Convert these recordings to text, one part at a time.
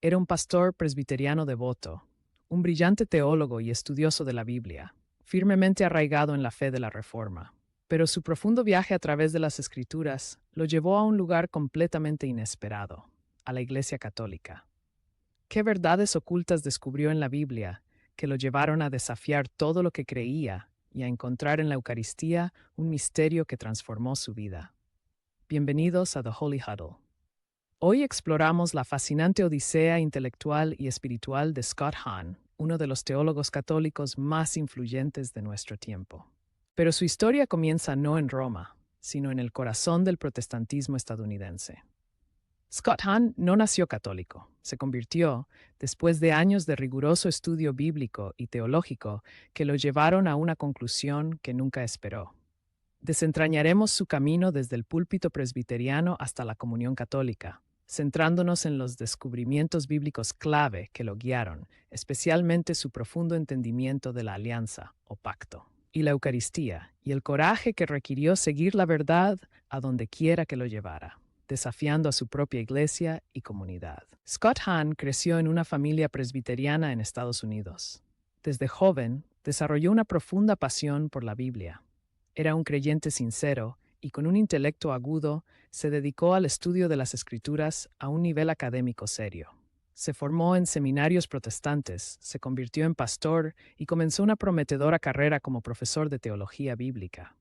Era un pastor presbiteriano devoto, un brillante teólogo y estudioso de la Biblia, firmemente arraigado en la fe de la Reforma. Pero su profundo viaje a través de las Escrituras lo llevó a un lugar completamente inesperado, a la Iglesia Católica. ¿Qué verdades ocultas descubrió en la Biblia que lo llevaron a desafiar todo lo que creía y a encontrar en la Eucaristía un misterio que transformó su vida? Bienvenidos a The Holy Huddle. Hoy exploramos la fascinante odisea intelectual y espiritual de Scott Hahn, uno de los teólogos católicos más influyentes de nuestro tiempo. Pero su historia comienza no en Roma, sino en el corazón del protestantismo estadounidense. Scott Hahn no nació católico, se convirtió después de años de riguroso estudio bíblico y teológico que lo llevaron a una conclusión que nunca esperó. Desentrañaremos su camino desde el púlpito presbiteriano hasta la comunión católica, centrándonos en los descubrimientos bíblicos clave que lo guiaron, especialmente su profundo entendimiento de la alianza o pacto, y la Eucaristía, y el coraje que requirió seguir la verdad a donde quiera que lo llevara, desafiando a su propia iglesia y comunidad. Scott Hahn creció en una familia presbiteriana en Estados Unidos. Desde joven, desarrolló una profunda pasión por la Biblia. Era un creyente sincero y con un intelecto agudo, se dedicó al estudio de las Escrituras a un nivel académico serio. Se formó en seminarios protestantes, se convirtió en pastor y comenzó una prometedora carrera como profesor de teología bíblica.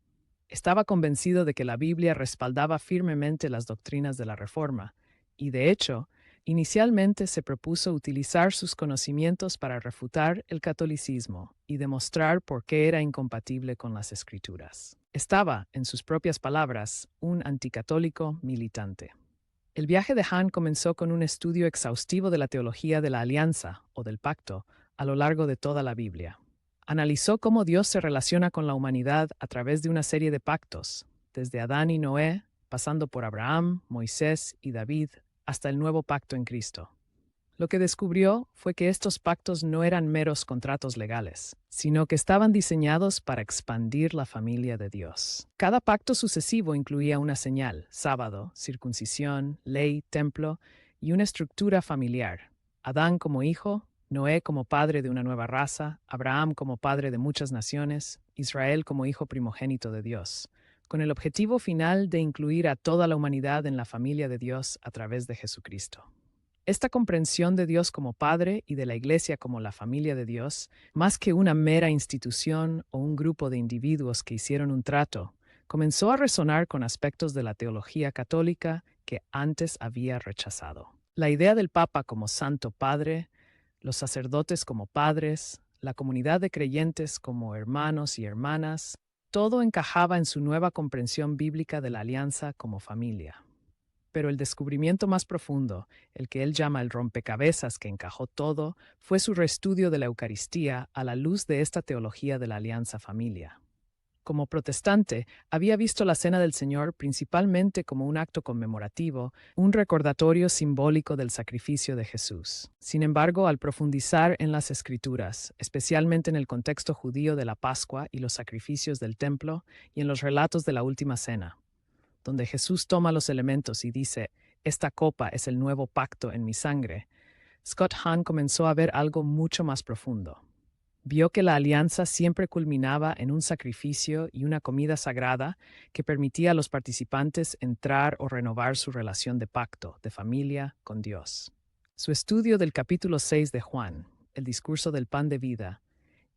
Estaba convencido de que la Biblia respaldaba firmemente las doctrinas de la Reforma, y de hecho, inicialmente se propuso utilizar sus conocimientos para refutar el catolicismo y demostrar por qué era incompatible con las Escrituras. Estaba, en sus propias palabras, un anticatólico militante. El viaje de Hahn comenzó con un estudio exhaustivo de la teología de la alianza, o del pacto, a lo largo de toda la Biblia. Analizó cómo Dios se relaciona con la humanidad a través de una serie de pactos, desde Adán y Noé, pasando por Abraham, Moisés y David, hasta el nuevo pacto en Cristo. Lo que descubrió fue que estos pactos no eran meros contratos legales, sino que estaban diseñados para expandir la familia de Dios. Cada pacto sucesivo incluía una señal, sábado, circuncisión, ley, templo y una estructura familiar. Adán como hijo, Noé como padre de una nueva raza, Abraham como padre de muchas naciones, Israel como hijo primogénito de Dios, con el objetivo final de incluir a toda la humanidad en la familia de Dios a través de Jesucristo. Esta comprensión de Dios como Padre y de la Iglesia como la familia de Dios, más que una mera institución o un grupo de individuos que hicieron un trato, comenzó a resonar con aspectos de la teología católica que antes había rechazado. La idea del Papa como Santo Padre, los sacerdotes como padres, la comunidad de creyentes como hermanos y hermanas, todo encajaba en su nueva comprensión bíblica de la alianza como familia. Pero el descubrimiento más profundo, el que él llama el rompecabezas que encajó todo, fue su reestudio de la Eucaristía a la luz de esta teología de la alianza familia. Como protestante, había visto la Cena del Señor principalmente como un acto conmemorativo, un recordatorio simbólico del sacrificio de Jesús. Sin embargo, al profundizar en las Escrituras, especialmente en el contexto judío de la Pascua y los sacrificios del templo, y en los relatos de la Última Cena, donde Jesús toma los elementos y dice, «Esta copa es el nuevo pacto en mi sangre», Scott Hahn comenzó a ver algo mucho más profundo. Vio que la alianza siempre culminaba en un sacrificio y una comida sagrada que permitía a los participantes entrar o renovar su relación de pacto, de familia, con Dios. Su estudio del capítulo 6 de Juan, el discurso del pan de vida,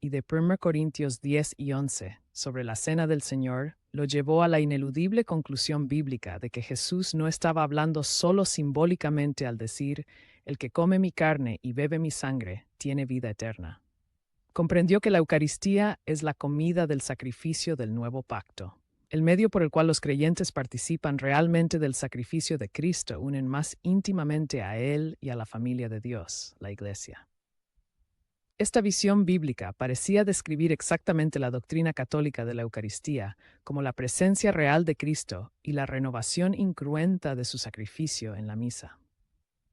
y de 1 Corintios 10 y 11 sobre la Cena del Señor, lo llevó a la ineludible conclusión bíblica de que Jesús no estaba hablando solo simbólicamente al decir, «El que come mi carne y bebe mi sangre tiene vida eterna». Comprendió que la Eucaristía es la comida del sacrificio del nuevo pacto, el medio por el cual los creyentes participan realmente del sacrificio de Cristo, unen más íntimamente a Él y a la familia de Dios, la Iglesia. Esta visión bíblica parecía describir exactamente la doctrina católica de la Eucaristía como la presencia real de Cristo y la renovación incruenta de su sacrificio en la misa.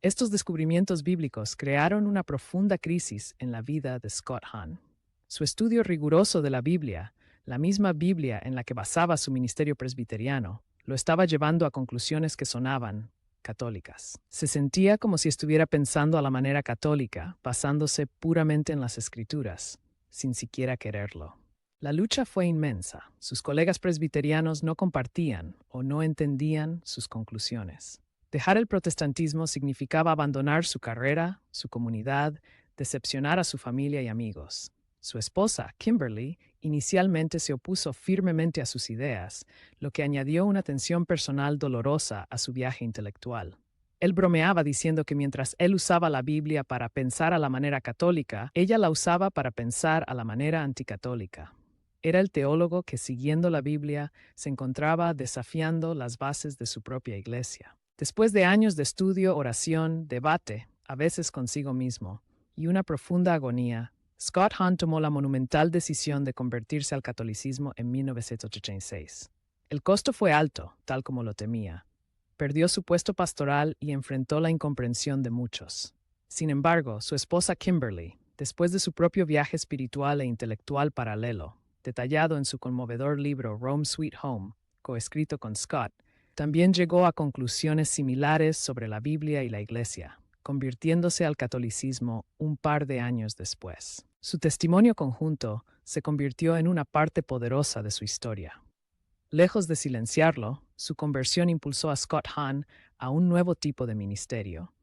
Estos descubrimientos bíblicos crearon una profunda crisis en la vida de Scott Hahn. Su estudio riguroso de la Biblia, la misma Biblia en la que basaba su ministerio presbiteriano, lo estaba llevando a conclusiones que sonaban, católicas. Se sentía como si estuviera pensando a la manera católica, basándose puramente en las escrituras, sin siquiera quererlo. La lucha fue inmensa. Sus colegas presbiterianos no compartían o no entendían sus conclusiones. Dejar el protestantismo significaba abandonar su carrera, su comunidad, decepcionar a su familia y amigos. Su esposa, Kimberly, inicialmente se opuso firmemente a sus ideas, lo que añadió una tensión personal dolorosa a su viaje intelectual. Él bromeaba diciendo que mientras él usaba la Biblia para pensar a la manera católica, ella la usaba para pensar a la manera anticatólica. Era el teólogo que, siguiendo la Biblia, se encontraba desafiando las bases de su propia iglesia. Después de años de estudio, oración, debate, a veces consigo mismo, y una profunda agonía, Scott Hahn tomó la monumental decisión de convertirse al catolicismo en 1986. El costo fue alto, tal como lo temía. Perdió su puesto pastoral y enfrentó la incomprensión de muchos. Sin embargo, su esposa Kimberly, después de su propio viaje espiritual e intelectual paralelo, detallado en su conmovedor libro Rome Sweet Home, coescrito con Scott, también llegó a conclusiones similares sobre la Biblia y la Iglesia, convirtiéndose al catolicismo un par de años después. Su testimonio conjunto se convirtió en una parte poderosa de su historia. Lejos de silenciarlo, su conversión impulsó a Scott Hahn a un nuevo tipo de ministerio.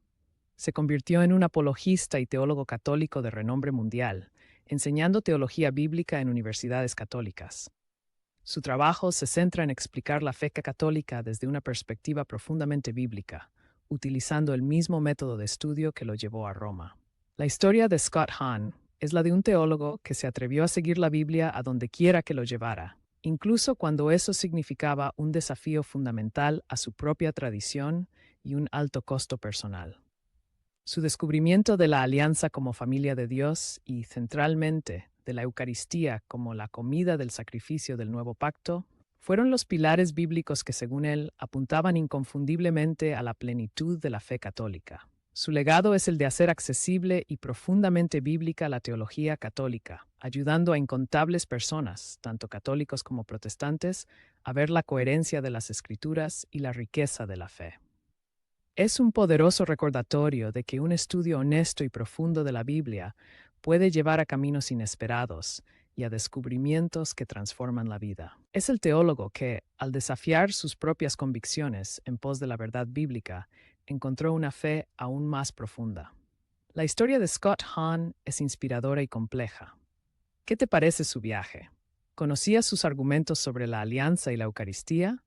Se convirtió en un apologista y teólogo católico de renombre mundial, enseñando teología bíblica en universidades católicas. Su trabajo se centra en explicar la fe católica desde una perspectiva profundamente bíblica, utilizando el mismo método de estudio que lo llevó a Roma. La historia de Scott Hahn es la de un teólogo que se atrevió a seguir la Biblia a donde quiera que lo llevara, incluso cuando eso significaba un desafío fundamental a su propia tradición y un alto costo personal. Su descubrimiento de la alianza como familia de Dios y, centralmente, de la Eucaristía como la comida del sacrificio del nuevo pacto, fueron los pilares bíblicos que, según él, apuntaban inconfundiblemente a la plenitud de la fe católica. Su legado es el de hacer accesible y profundamente bíblica la teología católica, ayudando a incontables personas, tanto católicos como protestantes, a ver la coherencia de las Escrituras y la riqueza de la fe. Es un poderoso recordatorio de que un estudio honesto y profundo de la Biblia puede llevar a caminos inesperados y a descubrimientos que transforman la vida. Es el teólogo que, al desafiar sus propias convicciones en pos de la verdad bíblica, encontró una fe aún más profunda. La historia de Scott Hahn es inspiradora y compleja. ¿Qué te parece su viaje? ¿Conocías sus argumentos sobre la alianza y la Eucaristía?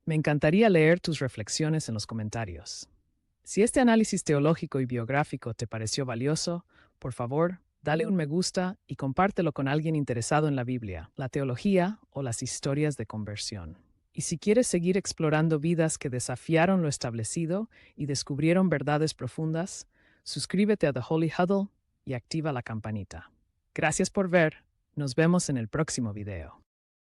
Me encantaría leer tus reflexiones en los comentarios. Si este análisis teológico y biográfico te pareció valioso, por favor, dale un me gusta y compártelo con alguien interesado en la Biblia, la teología o las historias de conversión. Y si quieres seguir explorando vidas que desafiaron lo establecido y descubrieron verdades profundas, suscríbete a The Holy Huddle y activa la campanita. Gracias por ver. Nos vemos en el próximo video.